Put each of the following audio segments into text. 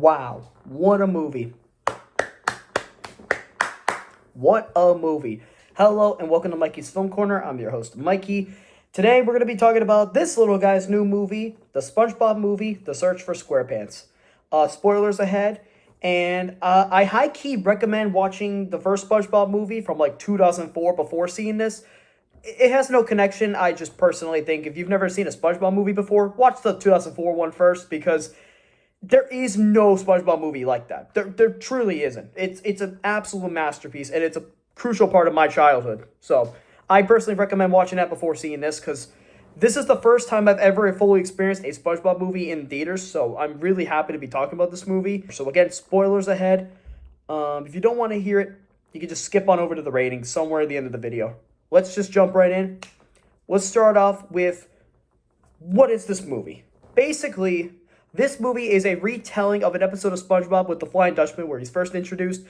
Wow, what a movie. What a movie. Hello and welcome to Mikey's Film Corner. I'm your host, Mikey. Today we're going to be talking about this little guy's new movie, the SpongeBob movie, The Search for SquarePants. Spoilers ahead. And I high-key recommend watching the first SpongeBob movie from like 2004 before seeing this. It has no connection. I just personally think if you've never seen a SpongeBob movie before, watch the 2004 one first because there is no SpongeBob movie like that. There truly isn't. It's an absolute masterpiece, and it's a crucial part of my childhood. So I personally recommend watching that before seeing this because this is the first time I've ever fully experienced a SpongeBob movie in theaters. So I'm really happy to be talking about this movie. So again, spoilers ahead. If you don't want to hear it, you can just skip on over to the ratings somewhere at the end of the video. Let's just jump right in. Let's start off with, what is this movie? Basically, this movie is a retelling of an episode of SpongeBob with the Flying Dutchman where he's first introduced,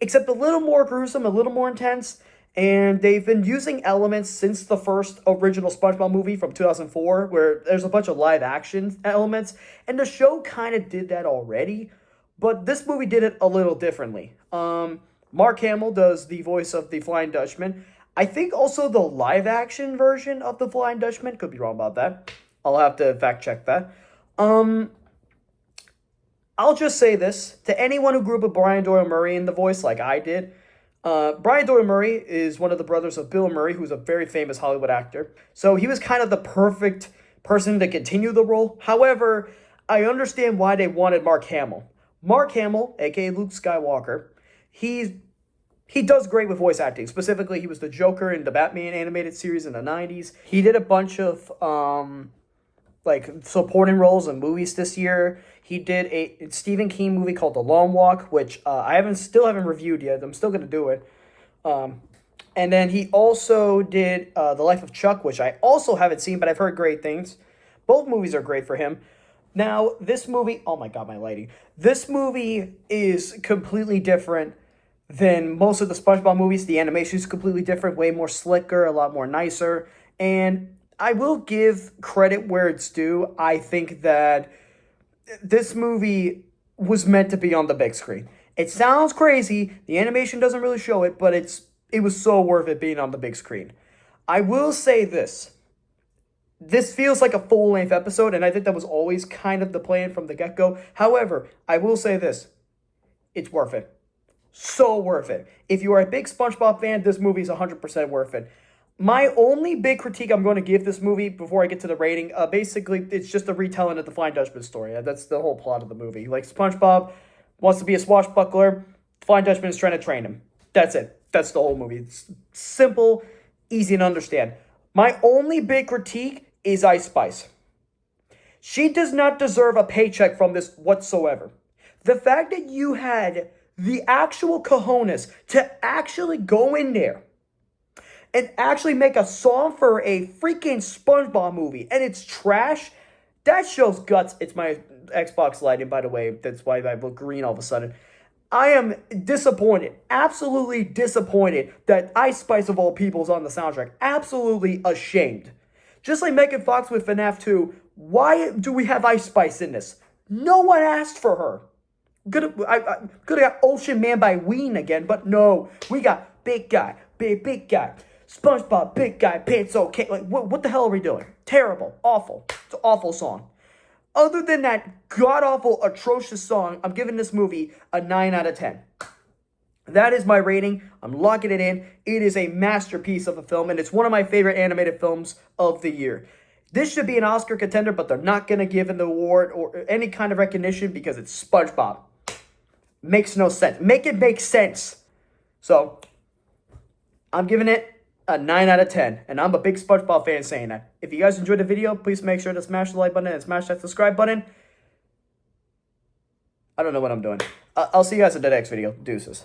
except a little more gruesome, a little more intense, and they've been using elements since the first original SpongeBob movie from 2004 where there's a bunch of live action elements, and the show kind of did that already, but this movie did it a little differently. Mark Hamill does the voice of the Flying Dutchman. I think also the live action version of the Flying Dutchman, could be wrong about that. I'll have to fact check that. I'll just say this, to anyone who grew up with Brian Doyle Murray in the voice like I did, Brian Doyle Murray is one of the brothers of Bill Murray, who's a very famous Hollywood actor. So he was kind of the perfect person to continue the role. However, I understand why they wanted Mark Hamill. Mark Hamill, aka Luke Skywalker, he does great with voice acting. Specifically, he was the Joker in the Batman animated series in the 90s. He did a bunch of supporting roles in movies this year. He did a Stephen King movie called The Long Walk, which I still haven't reviewed yet. I'm still going to do it. And then he also did The Life of Chuck, which I also haven't seen, but I've heard great things. Both movies are great for him. Now, this movie, oh my god, my lighting. This movie is completely different than most of the SpongeBob movies. The animation is completely different, way more slicker, a lot more nicer. And I will give credit where it's due. I think that this movie was meant to be on the big screen. It sounds crazy. The animation doesn't really show it, but it was so worth it being on the big screen. I will say this. This feels like a full-length episode, and I think that was always kind of the plan from the get-go. However, I will say this. It's worth it. So worth it. If you are a big SpongeBob fan, this movie is 100% worth it. My only big critique I'm going to give this movie before I get to the rating, basically, it's just a retelling of the Flying Dutchman story. That's the whole plot of the movie. Like, SpongeBob wants to be a swashbuckler. The Flying Dutchman is trying to train him. That's it. That's the whole movie. It's simple, easy to understand. My only big critique is Ice Spice. She does not deserve a paycheck from this whatsoever. The fact that you had the actual cojones to actually go in there and actually make a song for a freaking SpongeBob movie, and it's trash, that shows guts. It's my Xbox lighting, by the way. That's why I look green all of a sudden. I am disappointed, absolutely disappointed that Ice Spice of all people is on the soundtrack. Absolutely ashamed. Just like Megan Fox with FNAF 2, why do we have Ice Spice in this? No one asked for her. Could have got Ocean Man by Ween again, but no. We got Big Guy, Big Guy. SpongeBob, Big Guy, Pants Okay. Like, what the hell are we doing? Terrible. Awful. It's an awful song. Other than that god-awful, atrocious song, I'm giving this movie a 9 out of 10. That is my rating. I'm locking it in. It is a masterpiece of a film, and it's one of my favorite animated films of the year. This should be an Oscar contender, but they're not going to give it the award or any kind of recognition because it's SpongeBob. Makes no sense. Make it make sense. So, I'm giving it a 9 out of 10. And I'm a big SpongeBob fan saying that. If you guys enjoyed the video, please make sure to smash the like button and smash that subscribe button. I don't know what I'm doing. I'll see you guys in the next video. Deuces.